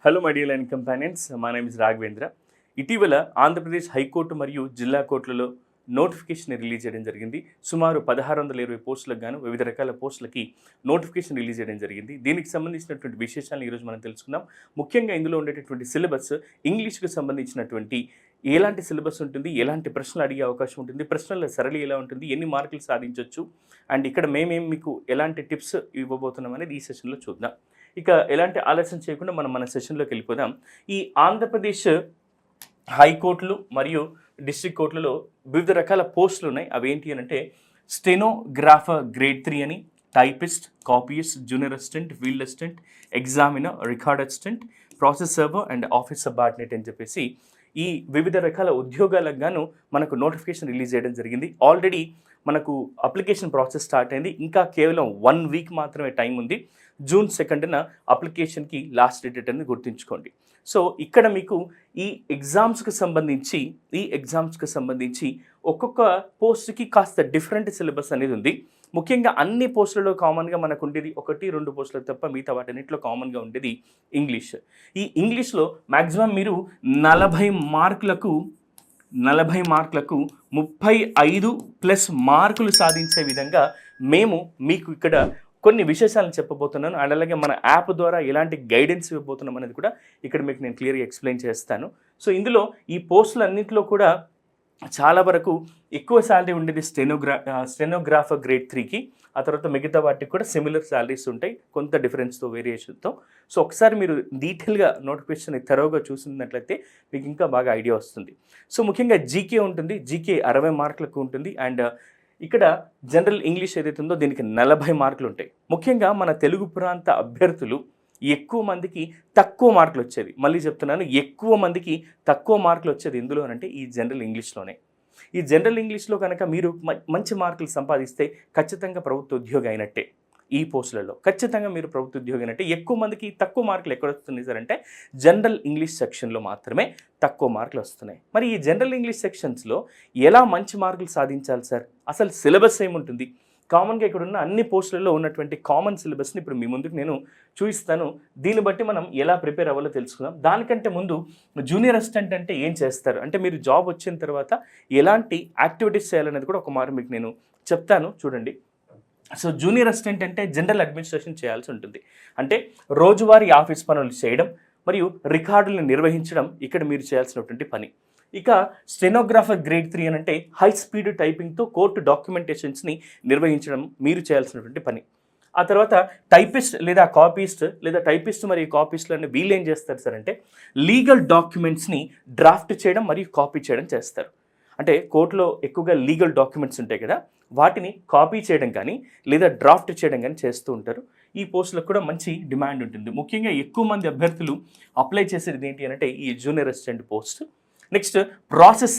Hello my dear and companions, మా name is Raghavendra. ఇటీవల Andhra Pradesh high court మరియు జిల్లా కోర్టులలో నోటిఫికేషన్ రిలీజ్ చేయడం జరిగింది. సుమారు 1620 పోస్టులకు గాను వివిధ రకాల పోస్టులకి నోటిఫికేషన్ రిలీజ్ చేయడం జరిగింది. దీనికి సంబంధించినటువంటి విశేషాలను ఈరోజు మనం తెలుసుకుందాం. ముఖ్యంగా ఇందులో ఉండేటటువంటి సిలబస్ ఇంగ్లీష్కి సంబంధించినటువంటి ఎలాంటి సిలబస్ ఉంటుంది, ఎలాంటి ప్రశ్నలు అడిగే అవకాశం ఉంటుంది, ప్రశ్నల సరళి ఎలా ఉంటుంది, ఎన్ని మార్కులు సాధించవచ్చు, అండ్ ఇక్కడ మేమేం మీకు ఎలాంటి టిప్స్ ఇవ్వబోతున్నాం అనేది ఈ సెషన్లో చూద్దాం. ఇక ఎలాంటి ఆలస్యం చేయకుండా మనం మన సెషన్లోకి వెళ్ళిపోదాం. ఈ ఆంధ్రప్రదేశ్ హైకోర్టులు మరియు డిస్ట్రిక్ట్ కోర్టులలో వివిధ రకాల పోస్టులు ఉన్నాయి. అవి ఏంటి అని అంటే స్టెనోగ్రాఫర్ గ్రేడ్ 3 అని, typist, copyist, junior assistant, field assistant, examiner, record assistant, process server and office subordinate అని చెప్పేసి ఈ వివిధ రకాల ఉద్యోగాలకు గాను మనకు నోటిఫికేషన్ రిలీజ్ చేయడం జరిగింది. ఆల్రెడీ మనకు అప్లికేషన్ ప్రాసెస్ స్టార్ట్ అయింది. ఇంకా కేవలం 1 వీక్ మాత్రమే టైం ఉంది. జూన్ 2న అప్లికేషన్కి లాస్ట్ డేట్ అనేది గుర్తుంచుకోండి. సో ఇక్కడ మీకు ఈ ఎగ్జామ్స్కి సంబంధించి ఒక్కొక్క పోస్ట్కి కాస్త డిఫరెంట్ సిలబస్ అనేది ఉంది. ముఖ్యంగా అన్ని పోస్టులలో కామన్గా మనకు ఉండేది 1-2 పోస్టులకు తప్ప మిగతా వాటన్నిటిలో కామన్గా ఉండేది ఇంగ్లీష్. ఈ ఇంగ్లీష్లో మ్యాక్సిమం మీరు 40 మార్కులకు 35+ మార్కులు సాధించే విధంగా మేము మీకు ఇక్కడ కొన్ని విశేషాలను చెప్పబోతున్నాను. అండ్ అలాగే మన యాప్ ద్వారా ఎలాంటి గైడెన్స్ ఇవ్వబోతున్నాం అనేది కూడా ఇక్కడ మీకు నేను క్లియర్గా ఎక్స్ప్లెయిన్ చేస్తాను. సో ఇందులో ఈ పోస్టులన్నింటిలో కూడా చాలా వరకు ఎక్కువ శాలరీ ఉండేది స్టెనోగ్రాఫర్ గ్రేడ్ 3కి. ఆ తర్వాత మిగతా వాటికి కూడా సిమిలర్ శాలరీస్ ఉంటాయి, కొంత డిఫరెన్స్తో, వేరియేషన్తో. సో ఒకసారి మీరు డీటెయిల్గా నోటిఫికేషన్ తరోగా చూసినట్లయితే మీకు ఇంకా బాగా ఐడియా వస్తుంది. సో ముఖ్యంగా జీకే ఉంటుంది. జీకే 60 మార్కులకు ఉంటుంది. అండ్ ఇక్కడ జనరల్ ఇంగ్లీష్ ఏదైతే ఉందో దీనికి 40 మార్కులు ఉంటాయి. ముఖ్యంగా మన తెలుగు ప్రాంత అభ్యర్థులు ఎక్కువ మందికి తక్కువ మార్కులు వచ్చేది. మళ్ళీ చెప్తున్నాను, ఎక్కువ మందికి తక్కువ మార్కులు వచ్చేది ఎందులో అంటే ఈ జనరల్ ఇంగ్లీష్లోనే. ఈ జనరల్ ఇంగ్లీష్లో కనుక మీరు మంచి మార్కులు సంపాదిస్తే ఖచ్చితంగా ప్రభుత్వ ఉద్యోగి అయినట్టే. ఈ పోస్టులలో ఖచ్చితంగా మీరు ప్రభుత్వ ఉద్యోగి అయినట్టే. ఎక్కువ మందికి తక్కువ మార్కులు ఎక్కడ వస్తున్నాయి సార్ అంటే జనరల్ ఇంగ్లీష్ సెక్షన్లో మాత్రమే తక్కువ మార్కులు వస్తున్నాయి. మరి ఈ జనరల్ ఇంగ్లీష్ సెక్షన్స్లో ఎలా మంచి మార్కులు సాధించాలి సార్? అసలు సిలబస్ ఏముంటుంది? కామన్గా ఇక్కడ ఉన్న అన్ని పోస్టులలో ఉన్నటువంటి కామన్ సిలబస్ని ఇప్పుడు మీ ముందుకు నేను చూపిస్తాను. దీన్ని బట్టి మనం ఎలా ప్రిపేర్ అవ్వాలో తెలుసుకుందాం. దానికంటే ముందు జూనియర్ అసిస్టెంట్ అంటే ఏం చేస్తారు, అంటే మీరు జాబ్ వచ్చిన తర్వాత ఎలాంటి యాక్టివిటీస్ చేయాలనేది కూడా ఒక మారు మీకు నేను చెప్తాను, చూడండి. సో జూనియర్ అసిస్టెంట్ అంటే జనరల్ అడ్మినిస్ట్రేషన్ చేయాల్సి ఉంటుంది. అంటే రోజువారీ ఆఫీస్ పనులు చేయడం మరియు రికార్డులను నిర్వహించడం ఇక్కడ మీరు చేయాల్సినటువంటి పని. ఇక స్టెనోగ్రాఫర్ గ్రేడ్ 3 అని అంటే హై స్పీడ్ టైపింగ్తో కోర్టు డాక్యుమెంటేషన్స్ని నిర్వహించడం మీరు చేయాల్సినటువంటి పని. ఆ తర్వాత టైపిస్ట్ లేదా టైపిస్ట్ మరియు కాపీస్ట్లని వీళ్ళు ఏం చేస్తారు సార్ అంటే లీగల్ డాక్యుమెంట్స్ని డ్రాఫ్ట్ చేయడం మరియు కాపీ చేయడం చేస్తారు. అంటే కోర్టులో ఎక్కువగా లీగల్ డాక్యుమెంట్స్ ఉంటాయి కదా, వాటిని కాపీ చేయడం కానీ లేదా డ్రాఫ్ట్ చేయడం కానీ చేస్తూ ఉంటారు. ఈ పోస్టులకు కూడా మంచి డిమాండ్ ఉంటుంది. ముఖ్యంగా ఎక్కువ మంది అభ్యర్థులు అప్లై చేసేది ఏంటి అంటే ఈ junior assistant post. Next process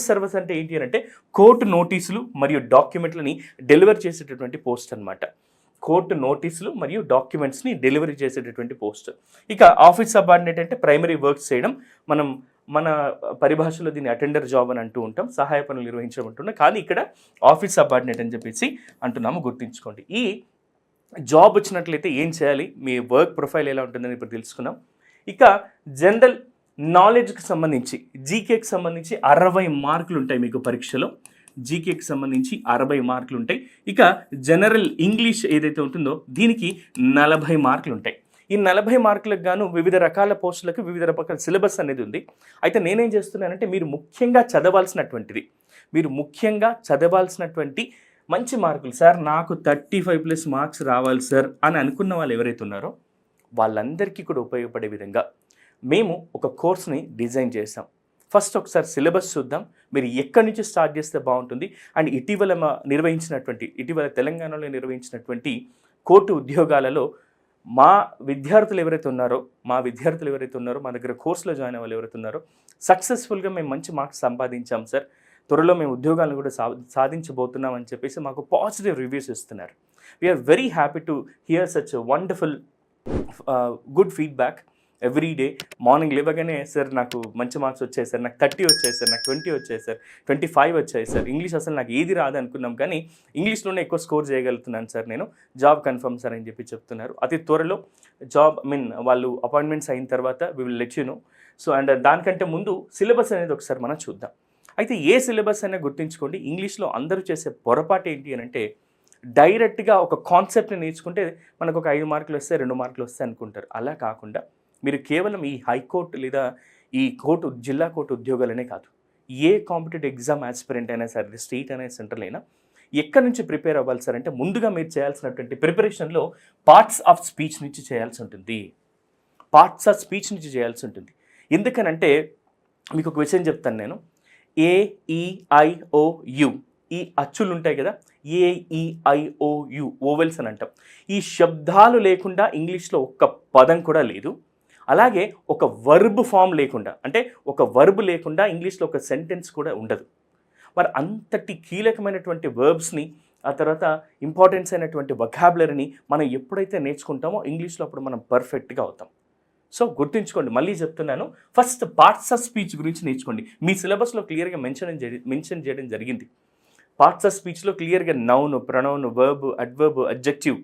servers అంటే ఏంటి అని అంటే కోర్టు నోటీసులు మరియు డాక్యుమెంట్లని డెలివర్ చేసేటటువంటి పోస్ట్ అనమాట. కోర్టు నోటీసులు మరియు డాక్యుమెంట్స్ని డెలివరీ చేసేటటువంటి పోస్ట్. ఇక ఆఫీస్ సబార్డినేట్ అంటే ప్రైమరీ వర్క్స్ చేయడం. మన పరిభాషలో దీన్ని అటెండర్ జాబ్ అని అంటూ ఉంటాం, సహాయ పనులు నిర్వహించడం అంటున్నాం. కానీ ఇక్కడ ఆఫీస్ సబార్డినేట్ అని చెప్పేసి అంటున్నాము, గుర్తుంచుకోండి. ఈ జాబ్ వచ్చినట్లయితే ఏం చేయాలి, మీ వర్క్ ప్రొఫైల్ ఎలా ఉంటుందని ఇప్పుడు తెలుసుకుందాం. ఇక జనరల్ నాలెడ్జ్కి సంబంధించి జీకేకి సంబంధించి 60 మార్కులు ఉంటాయి మీకు పరీక్షలో. జీకేకి సంబంధించి 60 మార్కులు ఉంటాయి. ఇక జనరల్ ఇంగ్లీష్ ఏదైతే ఉంటుందో దీనికి 40 మార్కులు ఉంటాయి. ఈ 40 మార్కులకు గాను వివిధ రకాల పోస్టులకు వివిధ రకాల సిలబస్ అనేది ఉంది. అయితే నేనేం చేస్తున్నానంటే మీరు ముఖ్యంగా చదవాల్సినటువంటి మంచి మార్కులు, సార్ నాకు 35+ మార్క్స్ రావాలి సార్ అని అనుకున్న వాళ్ళు ఎవరైతే ఉన్నారో వాళ్ళందరికీ కూడా ఉపయోగపడే విధంగా మేము ఒక కోర్స్ని డిజైన్ చేసాం. ఫస్ట్ ఒకసారి సిలబస్ చూద్దాం, మీరు ఎక్కడి నుంచి స్టార్ట్ చేస్తే బాగుంటుంది. అండ్ ఇటీవల తెలంగాణలో నిర్వహించినటువంటి కోర్టు ఉద్యోగాలలో మా విద్యార్థులు ఎవరైతే ఉన్నారో మా దగ్గర కోర్సులో జాయిన్ అయ్యే వాళ్ళు ఎవరైతే ఉన్నారో సక్సెస్ఫుల్గా మేము మంచి మార్క్స్ సంపాదించాం సార్, త్వరలో మేము ఉద్యోగాలను కూడా సాధించబోతున్నాం అని చెప్పేసి మాకు పాజిటివ్ రివ్యూస్ ఇస్తున్నారు. We're very happy to hear such wonderful good feedback. Every day morning లేవగానే సార్ నాకు మంచి మార్క్స్ వచ్చాయి సార్, నాకు 30 వచ్చాయి సార్, నాకు 20 వచ్చాయి సార్, 25 వచ్చాయి సార్, ఇంగ్లీష్ అసలు నాకు ఏది రాదు అనుకున్నాం కానీ ఇంగ్లీష్లోనే ఎక్కువ స్కోర్ చేయగలుగుతున్నాను సార్, నేను జాబ్ కన్ఫర్మ్ సార్ అని చెప్పి చెప్తున్నారు. అతి త్వరలో జాబ్ వాళ్ళు అపాయింట్మెంట్స్ అయిన తర్వాత we will let you know. So and దానికంటే ముందు సిలబస్ అనేది ఒకసారి మనం చూద్దాం. అయితే ఏ సిలబస్ అయినా గుర్తుంచుకోండి, ఇంగ్లీష్లో అందరూ చేసే పొరపాటు ఏంటి అని అంటే డైరెక్ట్గా ఒక కాన్సెప్ట్ని నేర్చుకుంటే మనకు ఒక 5 మార్కులు వస్తాయి, 2 మార్కులు వస్తాయి అనుకుంటారు. అలా కాకుండా మీరు కేవలం ఈ హైకోర్టు లేదా ఈ జిల్లా కోర్టు ఉద్యోగాలనే కాదు, ఏ కాంపిటేటివ్ ఎగ్జామ్ ఆస్పిరెంట్ అయినా సరే, స్టేట్ అయినా సెంట్రల్ అయినా ఎక్కడి నుంచి ప్రిపేర్ అవ్వాలి సార్ అంటే ముందుగా మీరు చేయాల్సినటువంటి ప్రిపరేషన్లో పార్ట్స్ ఆఫ్ స్పీచ్ నుంచి చేయాల్సి ఉంటుంది. పార్ట్స్ ఆఫ్ స్పీచ్ నుంచి చేయాల్సి ఉంటుంది. ఎందుకనంటే మీకు ఒక విషయం చెప్తాను నేను. AEIOU ఈ అచ్చులు ఉంటాయి కదా, AEIOU ఓవెల్స్ అని అంటాం. ఈ శబ్దాలు లేకుండా ఇంగ్లీష్లో ఒక్క పదం కూడా లేదు. అలాగే ఒక వర్బ్ ఫామ్ లేకుండా, అంటే ఒక వర్బ్ లేకుండా ఇంగ్లీష్లో ఒక సెంటెన్స్ కూడా ఉండదు. మరి అంతటి కీలకమైనటువంటి వర్బ్స్ని, ఆ తర్వాత ఇంపార్టెన్స్ అయినటువంటి వొకాబులరీని మనం ఎప్పుడైతే నేర్చుకుంటామో ఇంగ్లీష్లో అప్పుడు మనం పర్ఫెక్ట్గా అవుతాం. సో గుర్తుంచుకోండి, మళ్ళీ చెప్తున్నాను, ఫస్ట్ పార్ట్స్ ఆఫ్ స్పీచ్ గురించి నేర్చుకోండి. మీ సిలబస్లో క్లియర్గా మెన్షన్ చేయడం జరిగింది. పార్ట్స్ ఆఫ్ స్పీచ్లో క్లియర్గా noun, pronoun, verb, adverb, adjective,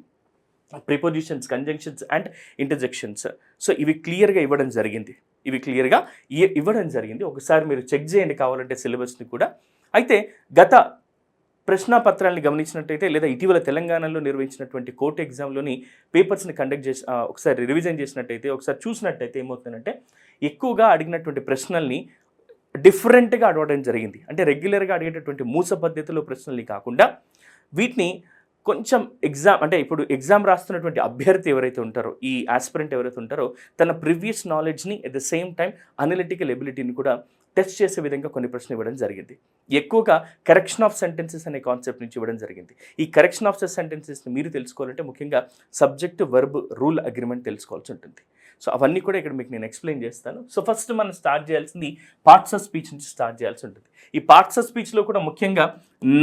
prepositions, conjunctions and interjections. So ఇవి క్లియర్గా ఇవ్వడం జరిగింది. ఒకసారి మీరు చెక్ చేయండి కావాలంటే సిలబస్ని కూడా. అయితే గత ప్రశ్నాపత్రాలను గమనించినట్టయితే లేదా ఇటీవల తెలంగాణలో నిర్వహించినటువంటి కోర్టు ఎగ్జామ్లోని పేపర్స్ని కండక్ట్ చేసి ఒకసారి రివిజన్ చేసినట్టయితే, ఒకసారి చూసినట్టయితే ఏమవుతుందంటే ఎక్కువగా అడిగినటువంటి ప్రశ్నల్ని డిఫరెంట్గా అడగడం జరిగింది. అంటే రెగ్యులర్గా అడిగేటటువంటి మూస పద్ధతిలో ప్రశ్నల్ని కాకుండా వీటిని కొంచెం ఇప్పుడు ఎగ్జామ్ రాస్తున్నటువంటి అభ్యర్థి ఎవరైతే ఉంటారో, ఈ ఆస్పిరెంట్ ఎవరైతే ఉంటారో తన ప్రీవియస్ నాలెడ్జ్ని at the same time analytical ఎబిలిటీని కూడా టెస్ట్ చేసే విధంగా కొన్ని ప్రశ్నలు ఇవ్వడం జరిగింది. ఎక్కువగా కరెక్షన్ ఆఫ్ సెంటెన్సెస్ అనే కాన్సెప్ట్ నుంచి ఇవ్వడం జరిగింది. ఈ కరెక్షన్ ఆఫ్ సెంటెన్సెస్ని మీరు తెలుసుకోవాలంటే ముఖ్యంగా సబ్జెక్ట్, వర్బ్, రూల్, అగ్రిమెంట్ తెలుసుకోవాల్సి ఉంటుంది. సో అవన్నీ కూడా ఇక్కడ మీకు నేను ఎక్స్ప్లెయిన్ చేస్తాను. సో ఫస్ట్ మనం స్టార్ట్ చేయాల్సింది పార్ట్స్ ఆఫ్ స్పీచ్ నుంచి స్టార్ట్ చేయాల్సి ఉంటుంది. ఈ పార్ట్స్ ఆఫ్ స్పీచ్లో కూడా ముఖ్యంగా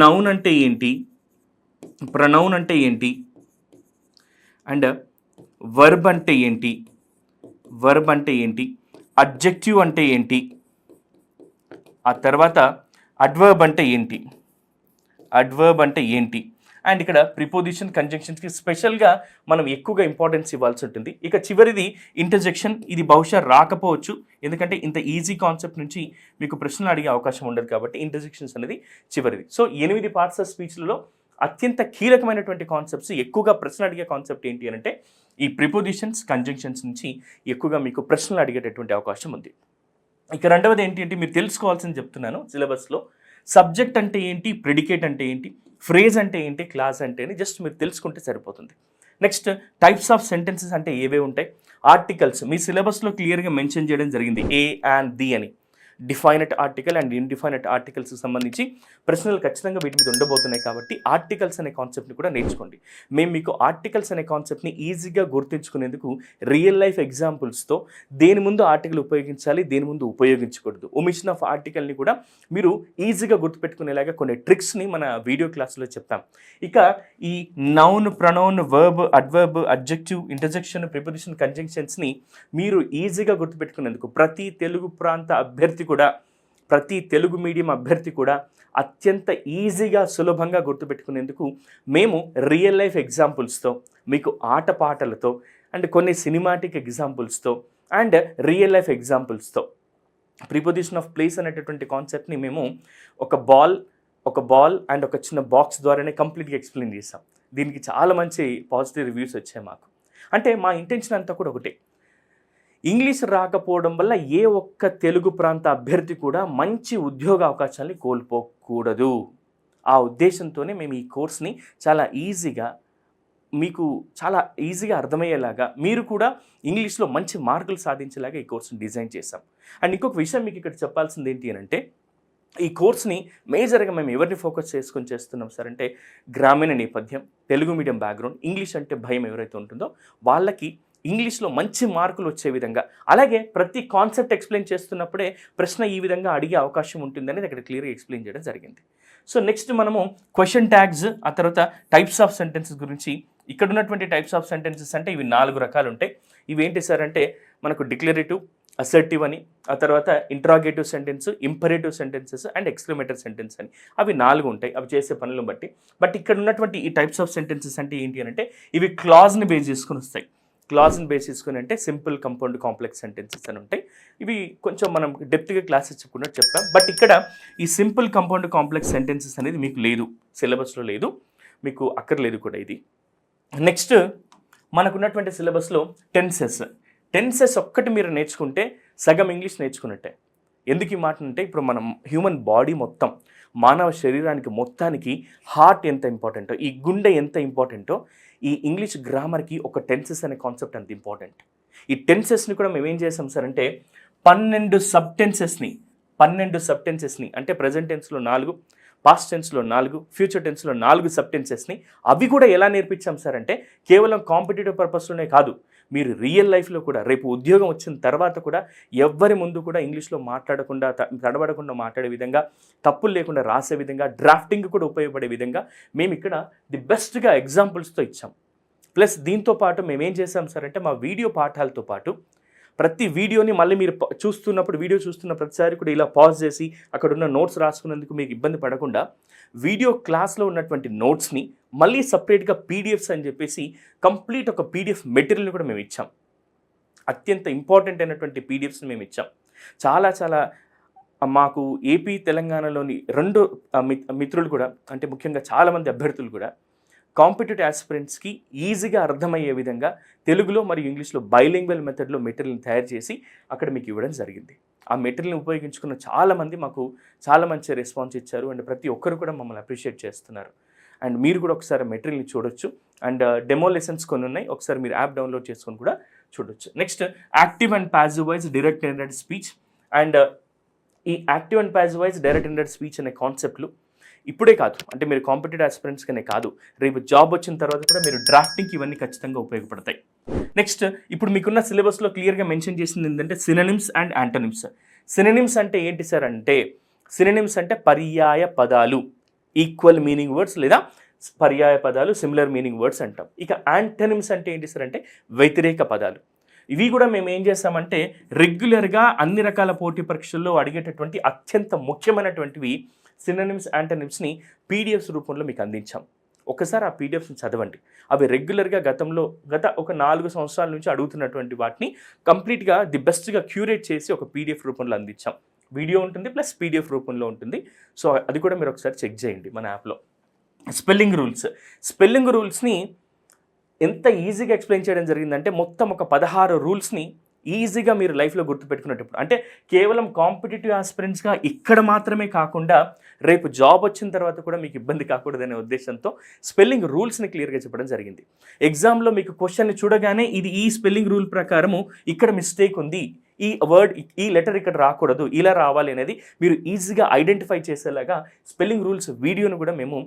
నౌన్ అంటే ఏంటి, ప్రొనౌన్ అంటే ఏంటి, అండ్ వర్బ్ అంటే ఏంటి, అడ్జెక్టివ్ అంటే ఏంటి, ఆ తర్వాత అడ్వర్బ్ అంటే ఏంటి, అండ్ ఇక్కడ ప్రిపోజిషన్, కంజంక్షన్స్కి స్పెషల్గా మనం ఎక్కువగా ఇంపార్టెన్స్ ఇవ్వాల్సి ఉంటుంది. ఇక చివరిది ఇంటర్జెక్షన్. ఇది బహుశా రాకపోవచ్చు, ఎందుకంటే ఇంత ఈజీ కాన్సెప్ట్ నుంచి మీకు ప్రశ్నలు అడిగే అవకాశం ఉండదు కాబట్టి ఇంటర్జెక్షన్స్ అనేది చివరిది. సో 8 పార్ట్స్ ఆఫ్ స్పీచ్లలో అత్యంత కీలకమైనటువంటి కాన్సెప్ట్స్, ఎక్కువగా ప్రశ్నలు అడిగే కాన్సెప్ట్ ఏంటి అంటే ఈ ప్రిపోజిషన్స్, కంజంక్షన్స్ నుంచి ఎక్కువగా మీకు ప్రశ్నలు అడిగేటటువంటి అవకాశం ఉంది. ఇక రెండవది ఏంటి అంటే మీరు తెలుసుకోవాల్సింది చెప్తున్నాను సిలబస్లో. సబ్జెక్ట్ అంటే ఏంటి, ప్రెడికేట్ అంటే ఏంటి, ఫ్రేజ్ అంటే ఏంటి, క్లాస్ అంటే ఏంటి, జస్ట్ మీరు తెలుసుకుంటే సరిపోతుంది. నెక్స్ట్ టైప్స్ ఆఫ్ సెంటెన్సెస్ అంటే ఏవే ఉంటాయి, ఆర్టికల్స్ మీ సిలబస్లో క్లియర్గా మెన్షన్ చేయడం జరిగింది, ఏ అండ్ ది అని. డిఫైనట్ ఆర్టికల్ అండ్ ఇండిఫైనట్ ఆర్టికల్స్కి సంబంధించి ప్రశ్నలు ఖచ్చితంగా వీటి మీద ఉండబోతున్నాయి కాబట్టి ఆర్టికల్స్ అనే కాన్సెప్ట్ని కూడా నేర్చుకోండి. మేము మీకు ఆర్టికల్స్ అనే కాన్సెప్ట్ని ఈజీగా గుర్తుంచుకునేందుకు రియల్ లైఫ్ ఎగ్జాంపుల్స్తో దేని ముందు ఆర్టికల్ ఉపయోగించాలి, దేని ముందు ఉపయోగించకూడదు, ఒమిషన్ ఆఫ్ ఆర్టికల్ని కూడా మీరు ఈజీగా గుర్తుపెట్టుకునేలాగా కొన్ని ట్రిక్స్ని మన వీడియో క్లాసులో చెప్తాం. ఇక ఈ noun, pronoun, verb, adverb, adjective, interjection, preposition, కంజంక్షన్స్ని మీరు ఈజీగా గుర్తుపెట్టుకునేందుకు ప్రతి తెలుగు ప్రాంత అభ్యర్థి కూడా, ప్రతి తెలుగు మీడియం అభ్యర్థి కూడా అత్యంత ఈజీగా, సులభంగా గుర్తుపెట్టుకునేందుకు మేము రియల్ లైఫ్ ఎగ్జాంపుల్స్తో, మీకు ఆటపాటలతో అండ్ కొన్ని సినిమాటిక్ ఎగ్జాంపుల్స్తో అండ్ రియల్ లైఫ్ ఎగ్జాంపుల్స్తో ప్రిపోజిషన్ ఆఫ్ ప్లేస్ అనేటటువంటి కాన్సెప్ట్ని మేము ఒక బాల్ అండ్ ఒక చిన్న బాక్స్ ద్వారానే కంప్లీట్గా ఎక్స్ప్లెయిన్ చేసాం. దీనికి చాలా మంచి పాజిటివ్ రివ్యూస్ వచ్చాయి మాకు. అంటే మా ఇంటెన్షన్ అంతా కూడా ఒకటే, ఇంగ్లీష్ రాకపోవడం వల్ల ఏ ఒక్క తెలుగు ప్రాంత అభ్యర్థి కూడా మంచి ఉద్యోగ అవకాశాలని కోల్పోకూడదు. ఆ ఉద్దేశంతోనే మేము ఈ కోర్స్ని చాలా ఈజీగా అర్థమయ్యేలాగా, మీరు కూడా ఇంగ్లీష్లో మంచి మార్కులు సాధించేలాగా ఈ కోర్స్ని డిజైన్ చేశాం. అండ్ ఇంకొక విషయం మీకు ఇక్కడ చెప్పాల్సింది ఏంటి అంటే ఈ కోర్స్ని మేజర్గా మేము ఎవరిని ఫోకస్ చేసుకొని చేస్తున్నాం సార్ అంటే గ్రామీణ నేపథ్యం, తెలుగు మీడియం బ్యాక్గ్రౌండ్, ఇంగ్లీష్ అంటే భయం ఎవరైతే ఉంటుందో వాళ్ళకి ఇంగ్లీష్లో మంచి మార్కులు వచ్చే విధంగా, అలాగే ప్రతి కాన్సెప్ట్ ఎక్స్ప్లెయిన్ చేస్తున్నప్పుడే ప్రశ్న ఈ విధంగా అడిగే అవకాశం ఉంటుందని అక్కడ క్లియర్గా ఎక్స్ప్లెయిన్ చేయడం జరిగింది. సో నెక్స్ట్ మనము క్వశ్చన్ ట్యాగ్స్, ఆ తర్వాత టైప్స్ ఆఫ్ సెంటెన్సెస్ గురించి. ఇక్కడ ఉన్నటువంటి టైప్స్ ఆఫ్ సెంటెన్సెస్ అంటే ఇవి 4 రకాలు ఉంటాయి. ఇవి ఏంటి సార్ అంటే మనకు డిక్లరేటివ్, అసర్టివ్ అని, ఆ తర్వాత interrogative sentence, imperative sentences and exclamatory sentence అని, అవి 4 ఉంటాయి అవి చేసే పనులను బట్టి. బట్ ఇక్కడ ఉన్నటువంటి ఈ టైప్స్ ఆఫ్ సెంటెన్సెస్ అంటే ఏంటి అంటే ఇవి క్లాజ్ని బేస్ చేసుకుని వస్తాయి. క్లాజ్ని బేస్ చేసుకుని అంటే సింపుల్, కంపౌండ్, కాంప్లెక్స్ సెంటెన్సెస్ అని ఉంటాయి. ఇవి కొంచెం మనం డెప్త్గా క్లాసెస్ చెప్పుకున్నట్టు చెప్తాం. బట్ ఇక్కడ ఈ సింపుల్, కంపౌండ్, కాంప్లెక్స్ సెంటెన్సెస్ అనేది మీకు లేదు, సిలబస్లో లేదు, మీకు అక్కర్లేదు కూడా ఇది. నెక్స్ట్ మనకున్నటువంటి సిలబస్లో టెన్సెస్ ఒక్కటి మీరు నేర్చుకుంటే సగం ఇంగ్లీష్ నేర్చుకున్నట్టే. ఎందుకు ఈ మాట అంటే ఇప్పుడు మనం హ్యూమన్ బాడీ మొత్తం, మానవ శరీరానికి మొత్తానికి హార్ట్ ఎంత ఇంపార్టెంటో, ఈ గుండె ఎంత ఇంపార్టెంటో, ఈ ఇంగ్లీష్ గ్రామర్కి ఒక టెన్సెస్ అనే కాన్సెప్ట్ అంత ఇంపార్టెంట్. ఈ టెన్సెస్ని కూడా మేము ఏం చేసాం సార్ అంటే 12 సబ్ టెన్సెస్ని అంటే ప్రజెంట్ టెన్స్లో 4, పాస్ట్ టెన్స్లో 4, ఫ్యూచర్ టెన్స్లో 4 సబ్ టెన్సెస్ని అవి కూడా ఎలా నేర్పించాం సార్ అంటే కేవలం కాంపిటేటివ్ పర్పస్లోనే కాదు, మీరు రియల్ లైఫ్లో కూడా రేపు ఉద్యోగం వచ్చిన తర్వాత కూడా ఎవ్వరి ముందు కూడా ఇంగ్లీష్లో మాట్లాడకుండా, తడబడకుండా మాట్లాడే విధంగా, తప్పులు లేకుండా రాసే విధంగా, డ్రాఫ్టింగ్ కూడా ఉపయోగపడే విధంగా మేము ఇక్కడ ది బెస్ట్గా ఎగ్జాంపుల్స్తో ఇచ్చాం. ప్లస్ దీంతో పాటు మేము ఏం చేసాం సార్ అంటే మా వీడియో పాఠాలతో పాటు ప్రతి వీడియోని మళ్ళీ మీరు వీడియో చూస్తున్న ప్రతిసారి కూడా ఇలా పాజ్ చేసి అక్కడ ఉన్న నోట్స్ రాసుకునేందుకు మీకు ఇబ్బంది పడకుండా వీడియో క్లాస్లో ఉన్నటువంటి నోట్స్ని మళ్ళీ సపరేట్గా పీడిఎఫ్స్ అని చెప్పేసి కంప్లీట్ ఒక పీడిఎఫ్ మెటీరియల్ని కూడా మేము ఇచ్చాం. అత్యంత ఇంపార్టెంట్ అయినటువంటి పీడిఎఫ్స్ని మేము ఇచ్చాం. చాలా మాకు ఏపీ, తెలంగాణలోని 2 మిత్రులు కూడా, అంటే ముఖ్యంగా చాలామంది అభ్యర్థులు కూడా కాంపిటేటివ్ ఆస్పిరెంట్స్కి ఈజీగా అర్థమయ్యే విధంగా తెలుగులో మరియు ఇంగ్లీష్లో బైలింగ్వల్ మెథడ్లో మెటీరియల్ని తయారు చేసి అక్కడ మీకు ఇవ్వడం జరిగింది. ఆ మెటీరియల్ని ఉపయోగించుకున్న చాలామంది మాకు చాలా మంచి రెస్పాన్స్ ఇచ్చారు. అండ్ ప్రతి ఒక్కరు కూడా మమ్మల్ని అప్రిషియేట్ చేస్తున్నారు. అండ్ మీరు కూడా ఒకసారి మెటీరియల్ని చూడొచ్చు. అండ్ డెమో లెసన్స్ కొన్ని ఉన్నాయి, ఒకసారి మీరు యాప్ డౌన్లోడ్ చేసుకొని కూడా చూడొచ్చు. Next active and passive voice, direct and indirect speech. And ఈ active and passive voice, direct and indirect speech అనే కాన్సెప్ట్లు ఇప్పుడే కాదు, అంటే మీరు కాంపిటేటివ్ ఆస్పిరెంట్స్గానే కాదు, రేపు జాబ్ వచ్చిన తర్వాత కూడా మీరు డ్రాఫ్టింగ్కి ఇవన్నీ ఖచ్చితంగా ఉపయోగపడతాయి. నెక్స్ట్ ఇప్పుడు మీకున్న సిలబస్లో క్లియర్గా మెన్షన్ చేసింది ఏంటంటే సినోనిమ్స్ అండ్ యాంటోనిమ్స్. సినోనిమ్స్ అంటే ఏంటి సార్ అంటే, సినోనిమ్స్ అంటే పర్యాయ పదాలు, ఈక్వల్ మీనింగ్ వర్డ్స్ లేదా పర్యాయ పదాలు, సిమిలర్ మీనింగ్ వర్డ్స్ అంటాం. ఇక యాంటోనిమ్స్ అంటే ఏంటి సార్ అంటే వ్యతిరేక పదాలు. ఇవి కూడా మేము ఏం చేస్తామంటే రెగ్యులర్గా అన్ని రకాల పోటీ పరీక్షల్లో అడిగేటటువంటి అత్యంత ముఖ్యమైనటువంటివి సినోనిమ్స్, యాంటోనిమ్స్ని పీడిఎఫ్స్ రూపంలో మీకు అందించాం. ఒకసారి ఆ పీడిఎఫ్స్ని చదవండి. అవి రెగ్యులర్గా గత ఒక 4 సంవత్సరాల నుంచి అడుగుతున్నటువంటి వాటిని కంప్లీట్గా ది బెస్ట్గా క్యూరేట్ చేసి ఒక పీడిఎఫ్ రూపంలో అందించాం. వీడియో ఉంటుంది ప్లస్ పీడిఎఫ్ రూపంలో ఉంటుంది. సో అది కూడా మీరు ఒకసారి చెక్ చేయండి మన యాప్లో. స్పెల్లింగ్ రూల్స్ని ఎంత ఈజీగా ఎక్స్ప్లెయిన్ చేయడం జరిగిందంటే మొత్తం ఒక 16 రూల్స్ని ఈజీగా మీరు లైఫ్లో గుర్తుపెట్టుకునేటప్పుడు, అంటే కేవలం కాంపిటేటివ్ ఆస్పిరెంట్స్గా ఇక్కడ మాత్రమే కాకుండా రేపు జాబ్ వచ్చిన తర్వాత కూడా మీకు ఇబ్బంది కాకూడదనే ఉద్దేశంతో స్పెల్లింగ్ రూల్స్ని క్లియర్గా చెప్పడం జరిగింది. ఎగ్జామ్లో మీకు క్వశ్చన్ని చూడగానే ఇది ఈ స్పెల్లింగ్ రూల్ ప్రకారము ఇక్కడ మిస్టేక్ ఉంది, ఈ వర్డ్, ఈ లెటర్ ఇక్కడ రాకూడదు, ఇలా రావాలి అనేది మీరు ఈజీగా ఐడెంటిఫై చేసేలాగా స్పెల్లింగ్ రూల్స్ వీడియోను కూడా మేము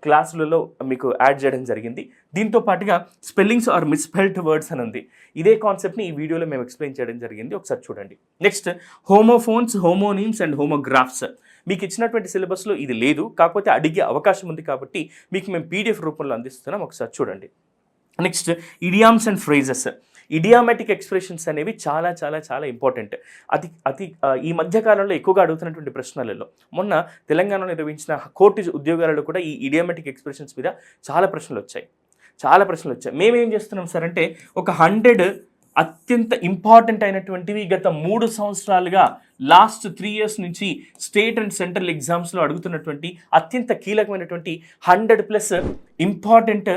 క్లాసులలో మీకు యాడ్ చేయడం జరిగింది. దీంతో పాటుగా స్పెల్లింగ్స్ ఆర్ మిస్స్పెల్డ్ వర్డ్స్ అని ఉంది. ఇదే కాన్సెప్ట్ని ఈ వీడియోలో మేము ఎక్స్ప్లెయిన్ చేయడం జరిగింది, ఒకసారి చూడండి. Next homophones, homonyms and homographs. మీకు ఇచ్చినటువంటి సిలబస్లో ఇది లేదు, కాకపోతే అడిగే అవకాశం ఉంది కాబట్టి మీకు మేము పీడిఎఫ్ రూపంలో అందిస్తున్నాం, ఒకసారి చూడండి. Next idioms and phrases. Idiomatic expressions అనేవి చాలా చాలా చాలా ఇంపార్టెంట్. ఈ మధ్యకాలంలో ఎక్కువగా అడుగుతున్నటువంటి ప్రశ్నలలో మొన్న తెలంగాణలో నిర్వహించిన కోర్టు ఉద్యోగాలలో కూడా ఈ ఇడియామెటిక్ ఎక్స్ప్రెషన్స్ మీద చాలా ప్రశ్నలు వచ్చాయి. మేమేం చేస్తున్నాం సార్ అంటే ఒక 100 అత్యంత ఇంపార్టెంట్ అయినటువంటివి గత 3 సంవత్సరాలుగా లాస్ట్ 3 years నుంచి స్టేట్ అండ్ సెంట్రల్ ఎగ్జామ్స్లో అడుగుతున్నటువంటి అత్యంత కీలకమైనటువంటి 100+ ఇంపార్టెంట్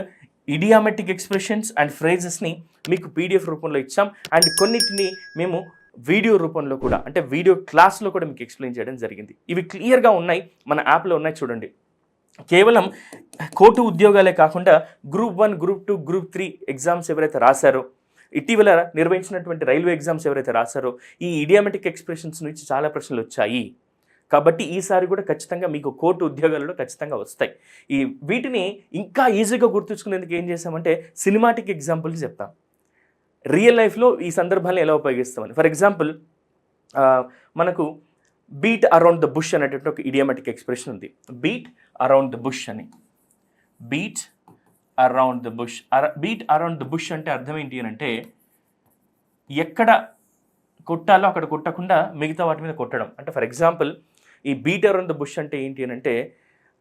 ఇడియామెటిక్ ఎక్స్ప్రెషన్స్ అండ్ ఫ్రేజెస్ని మీకు పీడిఎఫ్ రూపంలో ఇచ్చాం. అండ్ కొన్నిటిని మేము వీడియో రూపంలో కూడా, అంటే వీడియో క్లాస్లో కూడా మీకు ఎక్స్ప్లెయిన్ చేయడం జరిగింది. ఇవి క్లియర్గా ఉన్నాయి, మన యాప్లో ఉన్నాయి, చూడండి. కేవలం కోర్టు ఉద్యోగాలే కాకుండా Group 1, Group 2, Group 3 ఎగ్జామ్స్ ఎవరైతే రాశారో, ఇటీవల నిర్వహించినటువంటి రైల్వే ఎగ్జామ్స్ ఎవరైతే రాశారో, ఈ ఇడియామెటిక్ ఎక్స్ప్రెషన్స్ నుంచి చాలా ప్రశ్నలు వచ్చాయి. కాబట్టి ఈసారి కూడా ఖచ్చితంగా మీకు కోర్టు ఉద్యోగాలలో ఖచ్చితంగా వస్తాయి. వీటిని ఇంకా ఈజీగా గుర్తుంచుకునేందుకు ఏం చేస్తామంటే సినిమాటిక్ ఎగ్జాంపుల్స్ చెప్తాం. రియల్ లైఫ్లో ఈ సందర్భాలను ఎలా ఉపయోగిస్తామని. ఫర్ ఎగ్జాంపుల్ మనకు బీట్ అరౌండ్ ద బుష్ అనేటువంటి ఒక ఇడియామెటిక్ ఎక్స్ప్రెషన్ ఉంది. బీట్ అరౌండ్ ద బుష్ అని. బీట్ అరౌండ్ ద బుష్ అంటే అర్థం ఏంటి అని అంటే ఎక్కడ కొట్టాలో అక్కడ కొట్టకుండా మిగతా వాటి మీద కొట్టడం. అంటే ఫర్ ఎగ్జాంపుల్ ఈ బీట్ అరౌండ్ ద బుష్ అంటే ఏంటి అని అంటే,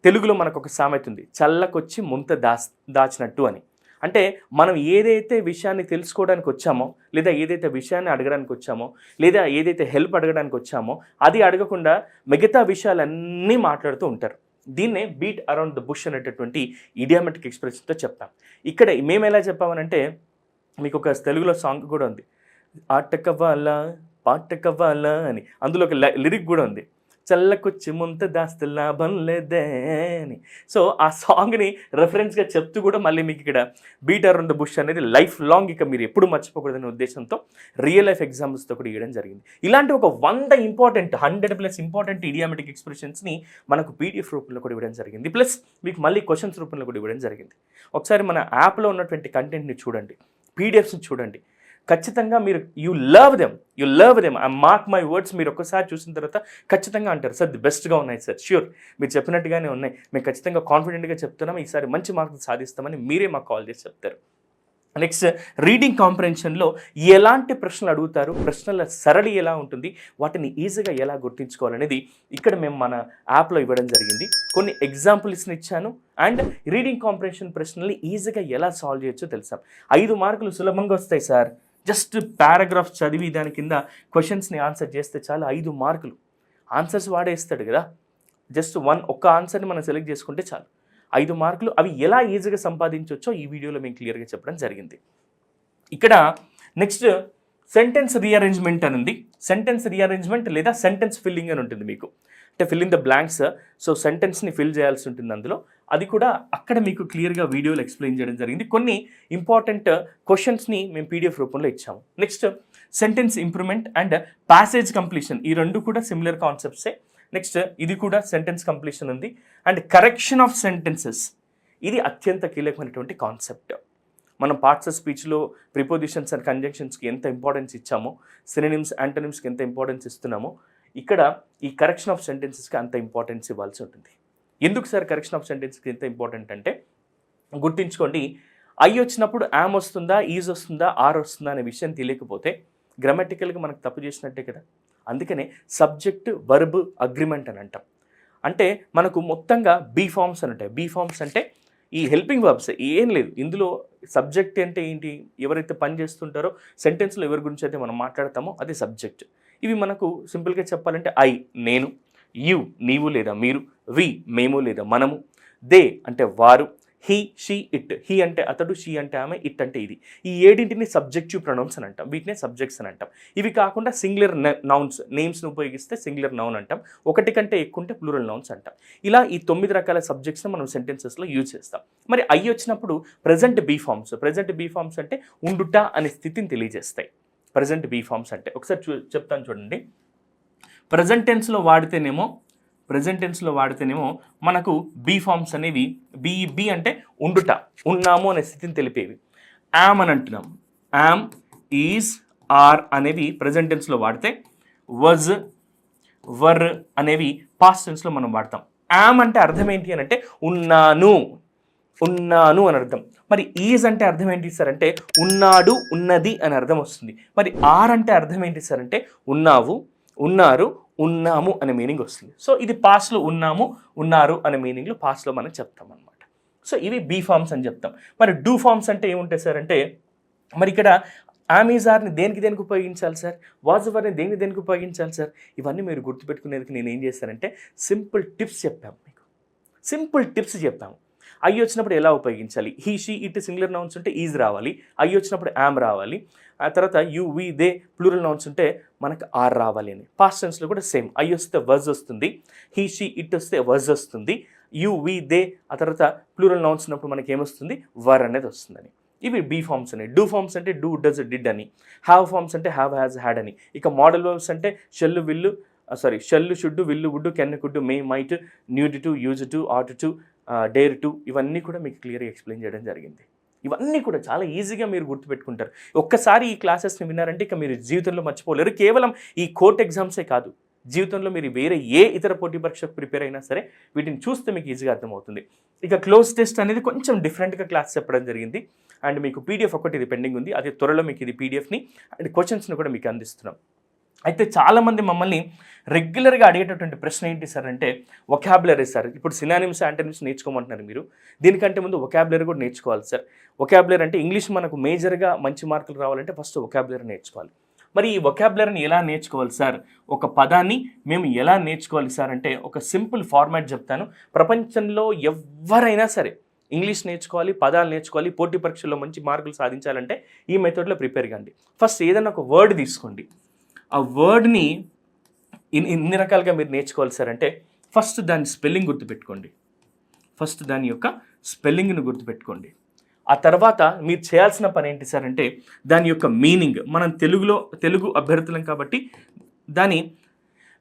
తెలుగులో మనకు ఒక సామెత ఉంది, చల్లకొచ్చి ముంత దాచినట్టు అని. అంటే మనం ఏదైతే విషయాన్ని తెలుసుకోవడానికి వచ్చామో, లేదా ఏదైతే విషయాన్ని అడగడానికి వచ్చామో, లేదా ఏదైతే హెల్ప్ అడగడానికి వచ్చామో అది అడగకుండా మిగతా విషయాలన్నీ మాట్లాడుతూ ఉంటారు. దీన్నే బీట్ అరౌండ్ ద బుష్ అనేటటువంటి ఇడియామెటిక్ ఎక్స్ప్రెషన్తో చెప్తాం. ఇక్కడ మేము ఎలా చెప్పామనంటే, మీకు ఒక తెలుగులో సాంగ్ కూడా ఉంది, ఆట కవ్వాలా పాట కవ్వాలా అని. అందులో ఒక లిరిక్ కూడా ఉంది, చల్లకొచ్చి ముంత దాస్తే లాభం లేదే అని. సో ఆ సాంగ్ని రెఫరెన్స్గా చెప్తూ కూడా మళ్ళీ మీకు ఇక్కడ బీట్ అరౌండ్ ద బుష్ అనేది లైఫ్ లాంగ్ ఇక మీరు ఎప్పుడు మర్చిపోకూడదనే ఉద్దేశంతో రియల్ లైఫ్ ఎగ్జాంపుల్స్తో కూడా ఇవ్వడం జరిగింది. ఇలాంటి ఒక 100 ఇంపార్టెంట్ ఇడియామెటిక్ ఎక్స్ప్రెషన్స్ని మనకు పీడిఎఫ్ రూపంలో కూడా ఇవ్వడం జరిగింది. ప్లస్ మీకు మళ్ళీ క్వశ్చన్స్ రూపంలో కూడా ఇవ్వడం జరిగింది. ఒకసారి మన యాప్లో ఉన్నటువంటి కంటెంట్ని చూడండి, పీడిఎఫ్స్ని చూడండి. ఖచ్చితంగా మీరు you love them. I mark my words, మీరు ఒక్కసారి చూసిన తర్వాత ఖచ్చితంగా అంటారు, సార్ ది బెస్ట్గా ఉన్నాయి సార్, ష్యూర్ మీరు చెప్పినట్టుగానే ఉన్నాయి, మేము ఖచ్చితంగా కాన్ఫిడెంట్గా చెప్తున్నాం, ఈసారి మంచి మార్కులు సాధిస్తామని మీరే మాకు కాల్ చేసి చెప్తారు. నెక్స్ట్ రీడింగ్ కాంప్రహెన్షన్లో ఎలాంటి ప్రశ్నలు అడుగుతారు, ప్రశ్నల సరళి ఎలా ఉంటుంది, వాటిని ఈజీగా ఎలా గుర్తుంచుకోవాలనేది ఇక్కడ మేము మన యాప్లో ఇవ్వడం జరిగింది. కొన్ని ఎగ్జాంపుల్స్ని ఇచ్చాను అండ్ రీడింగ్ కాంప్రహెన్షన్ ప్రశ్నల్ని ఈజీగా ఎలా సాల్వ్ చేయొచ్చో తెలుసాం. 5 మార్కులు సులభంగా వస్తాయి సార్, జస్ట్ పారాగ్రాఫ్ చదివి దాని కింద క్వశ్చన్స్ని ఆన్సర్ చేస్తే చాలు 5 మార్కులు. ఆన్సర్స్ వాడేస్తాడు కదా, జస్ట్ ఒక్క ఆన్సర్ని మనం సెలెక్ట్ చేసుకుంటే చాలు 5 మార్కులు. అవి ఎలా ఈజీగా సంపాదించవచ్చో ఈ వీడియోలో మేము క్లియర్గా చెప్పడం జరిగింది. ఇక్కడ నెక్స్ట్ సెంటెన్స్ రీఅరేంజ్మెంట్ అని ఉంది. సెంటెన్స్ రీఅరేంజ్మెంట్ లేదా సెంటెన్స్ ఫిల్లింగ్ అని ఉంటుంది మీకు, అంటే fill in the blanks. So సెంటెన్స్ని ఫిల్ చేయాల్సి ఉంటుంది అందులో, అది కూడా అక్కడ మీకు క్లియర్గా వీడియోలో ఎక్స్ప్లెయిన్ చేయడం జరిగింది. కొన్ని ఇంపార్టెంట్ క్వశ్చన్స్ని మేము పీడిఎఫ్ రూపంలో ఇచ్చాము. Next sentence improvement and passage completion, ఈ రెండు కూడా సిమిలర్ కాన్సెప్ట్సే. నెక్స్ట్ ఇది కూడా సెంటెన్స్ కంప్లీషన్ ఉంది. అండ్ కరెక్షన్ ఆఫ్ సెంటెన్సెస్, ఇది అత్యంత కీలకమైనటువంటి కాన్సెప్ట్. మనం పార్ట్స్ ఆఫ్ స్పీచ్లో ప్రిపోజిషన్స్ అండ్ కంజంక్షన్స్కి ఎంత ఇంపార్టెన్స్ ఇచ్చామో, సినోనిమ్స్ యాంటోనిమ్స్కి ఎంత ఇంపార్టెన్స్ ఇస్తున్నామో, ఇక్కడ ఈ కరెక్షన్ ఆఫ్ సెంటెన్సెస్కి అంత ఇంపార్టెన్స్ ఇవ్వాల్సి ఉంటుంది. ఎందుకు సార్ కరెక్షన్ ఆఫ్ సెంటెన్స్కి ఎంత ఇంపార్టెంట్ అంటే, గుర్తుంచుకోండి, ఐ వచ్చినప్పుడు యామ్ వస్తుందా, ఈజ్ వస్తుందా, ఆర్ వస్తుందా అనే విషయం తెలియకపోతే గ్రామటికల్గా మనకు తప్పు చేసినట్టే కదా. అందుకనే సబ్జెక్ట్ వర్బ్ అగ్రిమెంట్ అని అంటాం. అంటే మనకు మొత్తంగా బీ ఫార్మ్స్ అని ఉంటాయి. బీ ఫార్మ్స్ అంటే ఈ హెల్పింగ్ వర్బ్స్, ఏం లేదు ఇందులో. సబ్జెక్ట్ అంటే ఏంటి, ఎవరైతే పని చేస్తుంటారో సెంటెన్స్లో ఎవరి గురించి అయితే మనం మాట్లాడతామో అది సబ్జెక్ట్. ఇవి మనకు సింపుల్గా చెప్పాలంటే ఐ నేను, యు నీవు లేదా మీరు, వి మేము లేదా మనము, దే అంటే వారు, హీ షీ ఇట్, హీ అంటే అతడు, షీ అంటే ఆమె, ఇట్ అంటే ఇది. ఈ 7 సబ్జెక్టివ్ ప్రొనౌన్స్ అని అంటాం, వీటినే సబ్జెక్ట్స్ అని అంటాం. ఇవి కాకుండా సింగులర్ నౌన్స్, నేమ్స్ని ఉపయోగిస్తే సింగులర్ నౌన్ అంటాం, ఒకటి కంటే ఎక్కువ ఉంటే ప్లూరల్ నౌన్స్ అంటాం. ఇలా ఈ 9 రకాల సబ్జెక్ట్స్ని మనం సెంటెన్సెస్లో యూజ్ చేస్తాం. మరి ఐ వచ్చినప్పుడు ప్రజెంట్ బీ ఫార్మ్స్ అంటే ఉండుట అనే స్థితిని తెలియజేస్తాయి. ప్రజెంట్ బీ ఫార్మ్స్ అంటే ఒకసారి చెప్తాను చూడండి. ప్రజెంట్ టెన్స్లో వాడితేనేమో మనకు బీ ఫార్మ్స్ అనేవి బీ అంటే ఉండుట, ఉన్నాము అనే స్థితిని తెలిపేవి. యామ్ అని అంటున్నాం, యామ్, ఈజ్, ఆర్ అనేవి ప్రజెంట్ టెన్స్లో వాడితే, వజ్, వర్ అనేవి పాస్ట్ టెన్స్లో మనం వాడతాం. యామ్ అంటే అర్థం ఏంటి అని అంటే ఉన్నాను అని అర్థం. మరి ఈజ్ అంటే అర్థం ఏంటి సార్ అంటే ఉన్నాడు, ఉన్నది అని అర్థం వస్తుంది. మరి ఆర్ అంటే అర్థం ఏంటి సార్ అంటే ఉన్నావు, ఉన్నారు, ఉన్నాము అనే మీనింగ్ వస్తుంది. సో ఇది పాస్ట్లో ఉన్నాము, ఉన్నారు అనే మీనింగ్లో పాస్ట్లో మనం చెప్తాం అనమాట. సో ఇవి బీ ఫార్మ్స్ అని చెప్తాం. మరి డూ ఫార్మ్స్ అంటే ఏముంటాయి సార్ అంటే, మరి ఇక్కడ ఆర్ని దేనికి ఉపయోగించాలి సార్, వాజ్ వర్ని దేనికి ఉపయోగించాలి సార్, ఇవన్నీ మీరు గుర్తుపెట్టుకునేందుకు నేను ఏం చేశానంటే సింపుల్ టిప్స్ చెప్పాము. ఐ వచ్చినప్పుడు ఎలా ఉపయోగించాలి, he she it singular nouns ఉంటే ఈజ్ రావాలి, ఐ వచ్చినప్పుడు యామ్ రావాలి, ఆ తర్వాత you we they plural nouns ఉంటే మనకు ఆర్ రావాలి అని. పాస్ట్ టెన్స్లో కూడా సేమ్, ఐ వస్తే వజ్ వస్తుంది, హీ షీ ఇట్ వస్తే వజ్ వస్తుంది, యు వి దే ఆ తర్వాత ప్లూరల్ నౌన్స్ ఉన్నప్పుడు మనకి ఏమొస్తుంది, వర్ అనేది వస్తుందని. ఇవి బీ ఫార్మ్స్ అని. డూ ఫార్మ్స్ అంటే డూ, డస్, డిడ్ అని. హ్యావ్ ఫార్మ్స్ అంటే హ్యావ్, హ్యాజ్, హ్యాడ్ అని. ఇక మోడల్ వర్బ్స్ అంటే shall, should, will, would, can, could, may, might, need to, use to, ought to, dare to, ఇవన్నీ కూడా మీకు క్లియర్గా ఎక్స్ప్లెయిన్ చేయడం జరిగింది. ఇవన్నీ కూడా చాలా ఈజీగా మీరు గుర్తుపెట్టుకుంటారు. ఒక్కసారి ఈ క్లాసెస్ని విన్నారంటే ఇక మీరు జీవితంలో మర్చిపోలేరు. కేవలం ఈ కోర్ట్ ఎగ్జామ్సే కాదు, జీవితంలో మీరు వేరే ఏ ఇతర పోటీ పరీక్షకు ప్రిపేర్ అయినా సరే వీటిని చూస్తే మీకు ఈజీగా అర్థమవుతుంది. ఇక క్లోజ్ టెస్ట్ అనేది కొంచెం డిఫరెంట్గా క్లాస్ చెప్పడం జరిగింది. అండ్ మీకు పీడిఎఫ్ ఒకటి ఇది పెండింగ్ ఉంది, అదే త్వరలో మీకు ఇది పీడిఎఫ్ని అండ్ క్వశ్చన్స్ని కూడా మీకు అందిస్తున్నాం. అయితే చాలామంది మమ్మల్ని రెగ్యులర్గా అడిగేటటువంటి ప్రశ్న ఏంటి సార్ అంటే వొకాబులరీ సార్. ఇప్పుడు సినానిమ్స్, యాంటనిమ్స్ నేర్చుకోమంటున్నారు మీరు. దీనికంటే ముందు వొకాబులరీ కూడా నేర్చుకోవాలి సార్. వొకాబులరీ అంటే ఇంగ్లీష్ మనకు మేజర్గా మంచి మార్కులు రావాలంటే ఫస్ట్ వొకాబులరీ నేర్చుకోవాలి. మరి ఈ వొకాబులరీని ఎలా నేర్చుకోవాలి సార్? ఒక పదాన్ని మేము ఎలా నేర్చుకోవాలి సార్ అంటే ఒక సింపుల్ ఫార్మాట్ చెప్తాను. ప్రపంచంలో ఎవరైనా సరే ఇంగ్లీష్ నేర్చుకోవాలి, పదాలు నేర్చుకోవాలి, పోటీ పరీక్షల్లో మంచి మార్కులు సాధించాలంటే ఈ మెథడ్లో ప్రిపేర్ కండి. ఫస్ట్ ఏదైనా ఒక వర్డ్ తీసుకోండి. ఆ వర్డ్ని ఇన్ని రకాలుగా మీరు నేర్చుకోవాలి సార్ అంటే ఫస్ట్ దాని స్పెల్లింగ్ గుర్తుపెట్టుకోండి. ఫస్ట్ దాని యొక్క స్పెల్లింగ్ను గుర్తుపెట్టుకోండి. ఆ తర్వాత మీరు చేయాల్సిన పని ఏంటి సార్ అంటే దాని యొక్క మీనింగ్. మనం తెలుగు అభ్యర్థులం కాబట్టి దాని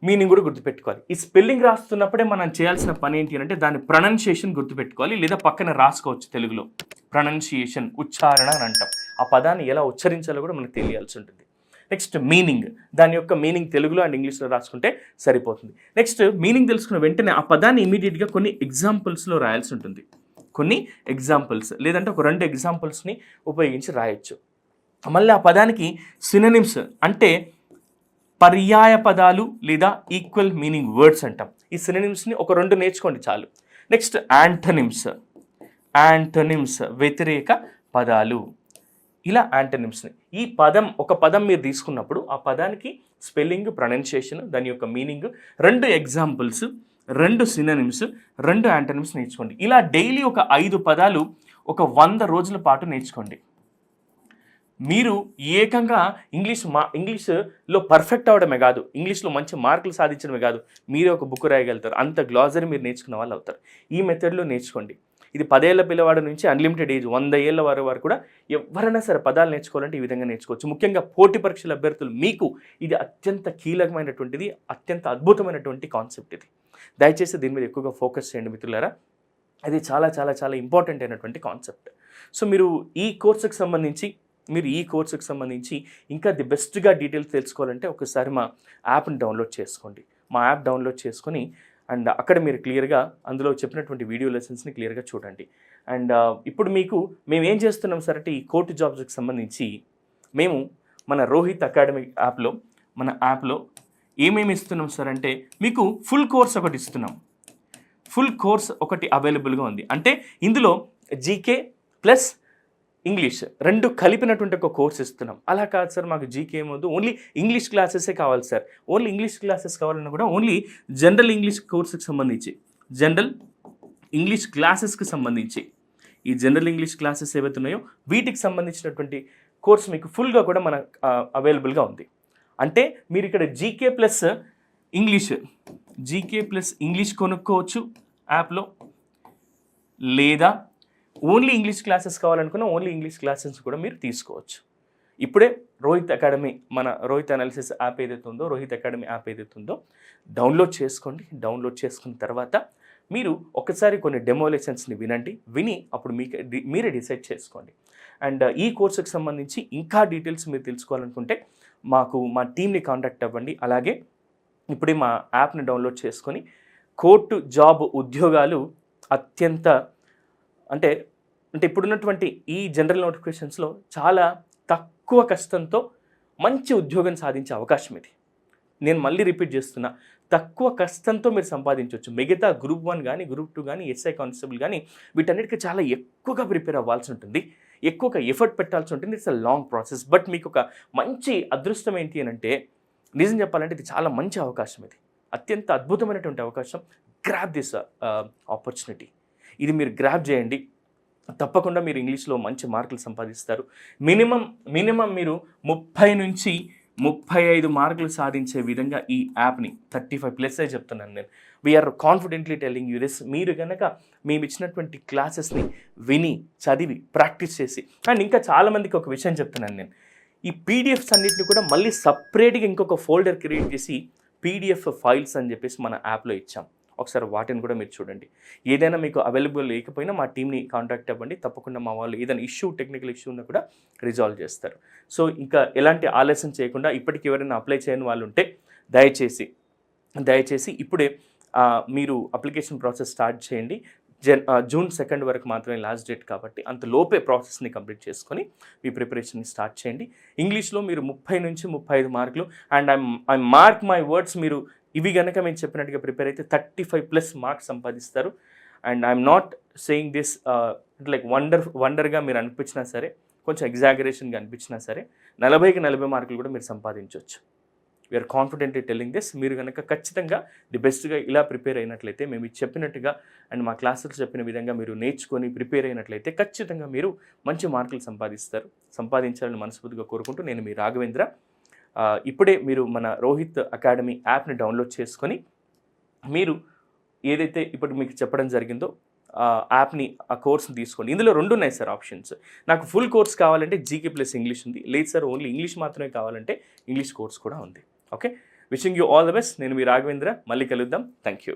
మీనింగ్ కూడా గుర్తుపెట్టుకోవాలి. ఈ స్పెల్లింగ్ రాస్తున్నప్పుడే మనం చేయాల్సిన పని ఏంటి అంటే దాని ప్రొనౌన్సియేషన్ గుర్తుపెట్టుకోవాలి, లేదా పక్కన రాసుకోవచ్చు. తెలుగులో ప్రొనౌన్సియేషన్, ఉచ్చారణ అని అంటాం. ఆ పదాన్ని ఎలా ఉచ్చరించాలో కూడా మనకు తెలియాల్సి ఉంటుంది. నెక్స్ట్ మీనింగ్, దాని యొక్క మీనింగ్ తెలుగులో అండ్ ఇంగ్లీష్లో రాసుకుంటే సరిపోతుంది. నెక్స్ట్ మీనింగ్ తెలుసుకున్న వెంటనే ఆ పదాన్ని ఇమీడియట్గా కొన్ని ఎగ్జాంపుల్స్లో రాయాల్సి ఉంటుంది. కొన్ని ఎగ్జాంపుల్స్ లేదంటే ఒక 2 ఎగ్జాంపుల్స్ని ఉపయోగించి రాయొచ్చు. మళ్ళీ ఆ పదానికి సినోనిమ్స్ అంటే పర్యాయ పదాలు లేదా ఈక్వల్ మీనింగ్ వర్డ్స్ అంటాం. ఈ సినోనిమ్స్ని ఒక 2 నేర్చుకోండి చాలు. నెక్స్ట్ యాంటనిమ్స్, వ్యతిరేక పదాలు. ఇలా యాంటనిమ్స్ని ఒక పదం మీరు తీసుకున్నప్పుడు ఆ పదానికి స్పెల్లింగ్, ప్రొనౌన్సియేషన్, దాని యొక్క మీనింగ్, 2 ఎగ్జాంపుల్స్, 2 సినోనిమ్స్, 2 యాంటనిమ్స్ నేర్చుకోండి. ఇలా డైలీ ఒక 5 పదాలు ఒక 100 రోజుల పాటు నేర్చుకోండి. మీరు ఏకంగా ఇంగ్లీష్లో పర్ఫెక్ట్ అవడమే కాదు, ఇంగ్లీష్లో మంచి మార్కులు సాధించడమే కాదు, మీరే ఒక బుక్ రాయగలుగుతారు. అంత గ్లాజరీ మీరు నేర్చుకున్న వాళ్ళు అవుతారు. ఈ మెథడ్లో నేర్చుకోండి. ఇది 10 ఏళ్ల పిల్లవాడి నుంచి అన్లిమిటెడ్ ఏజ్ 100 ఏళ్ళ వారు కూడా ఎవరైనా సరే పదాలు నేర్చుకోవాలంటే ఈ విధంగా నేర్చుకోవచ్చు. ముఖ్యంగా పోటీ పరీక్షల అభ్యర్థులు మీకు ఇది అత్యంత కీలకమైనటువంటిది, అత్యంత అద్భుతమైనటువంటి కాన్సెప్ట్ ఇది. దయచేసి దీని మీద ఎక్కువగా ఫోకస్ చేయండి మిత్రులారా. ఇది చాలా చాలా చాలా ఇంపార్టెంట్ అయినటువంటి కాన్సెప్ట్. సో మీరు ఈ కోర్సుకి సంబంధించి ఇంకా ది బెస్ట్గా డీటెయిల్స్ తెలుసుకోవాలంటే ఒకసారి మా యాప్ని డౌన్లోడ్ చేసుకోండి. మా యాప్ డౌన్లోడ్ చేసుకొని అండ్ అక్కడ మీరు క్లియర్గా అందులో చెప్పినటువంటి వీడియో లెసన్స్ని క్లియర్గా చూడండి. అండ్ ఇప్పుడు మేము ఏం చేస్తున్నాం సార్ అంటే ఈ కోర్టు జాబ్స్కి సంబంధించి మేము మన రోహిత్ అకాడమీ యాప్లో ఏమేమి ఇస్తున్నాం సార్ అంటే మీకు ఫుల్ కోర్స్ ఒకటి ఇస్తున్నాం. ఫుల్ కోర్స్ ఒకటి అవైలబుల్గా ఉంది. అంటే ఇందులో జీకే ప్లస్ ఇంగ్లీష్ 2 కలిపినటువంటి ఒక కోర్స్ ఇస్తున్నాం. అలా కాదు సార్, మాకు జీకే ఏమొద్దు, ఓన్లీ ఇంగ్లీష్ క్లాసెసే కావాలి సార్. ఓన్లీ ఇంగ్లీష్ క్లాసెస్ కావాలన్నా కూడా ఓన్లీ జనరల్ ఇంగ్లీష్ కోర్సుకి సంబంధించి, జనరల్ ఇంగ్లీష్ క్లాసెస్కి సంబంధించి ఈ జనరల్ ఇంగ్లీష్ క్లాసెస్ ఏవైతే ఉన్నాయో వీటికి సంబంధించినటువంటి కోర్స్ మీకు ఫుల్గా కూడా మన అవైలబుల్గా ఉంది. అంటే మీరు ఇక్కడ జీకే ప్లస్ ఇంగ్లీష్ కొనుక్కోవచ్చు యాప్లో, లేదా ఓన్లీ ఇంగ్లీష్ క్లాసెస్ కావాలనుకున్న ఓన్లీ ఇంగ్లీష్ క్లాసెస్ కూడా మీరు తీసుకోవచ్చు. ఇప్పుడే రోహిత్ అకాడమీ, మన Rohit analysis app Rohit academy app ఏదైతే ఉందో డౌన్లోడ్ చేసుకోండి. డౌన్లోడ్ చేసుకున్న తర్వాత మీరు ఒకసారి కొన్ని డెమో లెసన్స్ని విని అప్పుడు మీరే డిసైడ్ చేసుకోండి. అండ్ ఈ కోర్సుకి సంబంధించి ఇంకా డీటెయిల్స్ మీరు తెలుసుకోవాలనుకుంటే మా టీమ్ని కాంటాక్ట్ అవ్వండి. అలాగే ఇప్పుడే మా యాప్ని డౌన్లోడ్ చేసుకొని కోర్టు జాబ్ ఉద్యోగాలు అత్యంత అంటే ఇప్పుడున్నటువంటి ఈ జనరల్ నోటిఫికేషన్స్లో చాలా తక్కువ కష్టంతో మంచి ఉద్యోగం సాధించే అవకాశం ఇది. నేను మళ్ళీ రిపీట్ చేస్తున్నా, తక్కువ కష్టంతో మీరు సంపాదించవచ్చు. మిగతా గ్రూప్ 1 కానీ గ్రూప్ 2 కానీ ఎస్ఐ కానిస్టేబుల్ కానీ వీటన్నిటికీ చాలా ఎక్కువగా ప్రిపేర్ అవ్వాల్సి ఉంటుంది, ఎక్కువగా ఎఫర్ట్ పెట్టాల్సి ఉంటుంది. It's a long process. But మీకు ఒక మంచి అదృష్టం ఏంటి అని అంటే, నిజం చెప్పాలంటే ఇది చాలా మంచి అవకాశం. ఇది అత్యంత అద్భుతమైనటువంటి అవకాశం. Grab this opportunity. ఇది మీరు గ్రాబ్ చేయండి. తప్పకుండా మీరు ఇంగ్లీష్లో మంచి మార్కులు సంపాదిస్తారు. మినిమం మీరు 30 నుంచి 35 మార్కులు సాధించే విధంగా ఈ యాప్ని 35+ చెప్తున్నాను నేను. We're confidently telling you this. మీరు కనుక మేము ఇచ్చినటువంటి క్లాసెస్ని విని చదివి ప్రాక్టీస్ చేసి, అండ్ ఇంకా చాలామందికి ఒక విషయం చెప్తున్నాను నేను, ఈ పీడిఎఫ్స్ అన్నింటిని కూడా మళ్ళీ సపరేట్గా ఇంకొక ఫోల్డర్ క్రియేట్ చేసి పీడిఎఫ్ ఫైల్స్ అని చెప్పేసి మన యాప్లో ఇచ్చాం. ఒకసారి వాటిని కూడా మీరు చూడండి. ఏదైనా మీకు అవైలబుల్ లేకపోయినా మా టీమ్ని కాంటాక్ట్ అవ్వండి. తప్పకుండా మా వాళ్ళు ఏదైనా టెక్నికల్ ఇష్యూ ఉన్నా కూడా రిజాల్వ్ చేస్తారు. సో ఇంకా ఎలాంటి ఆలస్యం చేయకుండా, ఇప్పటికి ఎవరైనా అప్లై చేయని వాళ్ళు ఉంటే దయచేసి ఇప్పుడే మీరు అప్లికేషన్ ప్రాసెస్ స్టార్ట్ చేయండి. జూన్ 2 వరకు మాత్రమే లాస్ట్ డేట్ కాబట్టి అంత లోపే ప్రాసెస్ని కంప్లీట్ చేసుకొని మీ ప్రిపరేషన్ని స్టార్ట్ చేయండి. ఇంగ్లీష్లో మీరు 30 నుంచి 35 మార్కులు, and I mark my words, మీరు ఇవి కనుక మేము చెప్పినట్టుగా ప్రిపేర్ అయితే 35+ మార్క్స్ సంపాదిస్తారు. And I'm not saying this like వండర్గా మీరు అనిపించినా సరే, కొంచెం ఎగ్జాగరేషన్గా అనిపించినా సరే 40కి 40 మార్కులు కూడా మీరు సంపాదించవచ్చు. We're confidently telling this. మీరు కనుక ఖచ్చితంగా ది బెస్ట్గా ఇలా ప్రిపేర్ అయినట్లయితే, మేము చెప్పినట్టుగా అండ్ మా క్లాసులు చెప్పిన విధంగా మీరు నేర్చుకొని ప్రిపేర్ అయినట్లయితే ఖచ్చితంగా మీరు మంచి మార్కులు సంపాదించాలని మనస్ఫూర్తిగా కోరుకుంటూ నేను మీ రాఘవేంద్ర. ఇప్పుడే మీరు మన రోహిత్ అకాడమీ యాప్ని డౌన్లోడ్ చేసుకొని మీరు ఏదైతే ఇప్పుడు మీకు చెప్పడం జరిగిందో యాప్ని, ఆ కోర్స్ని తీసుకోండి. ఇందులో 2 ఉన్నాయి సార్ ఆప్షన్స్. నాకు ఫుల్ కోర్స్ కావాలంటే జీకే ప్లస్ ఇంగ్లీష్ ఉంది. లేదు సార్ ఓన్లీ ఇంగ్లీష్ మాత్రమే కావాలంటే ఇంగ్లీష్ కోర్స్ కూడా ఉంది. Okay, wishing you all the best. నేను మీ రాఘవేంద్ర. మళ్ళీ కలుద్దాం. Thank you.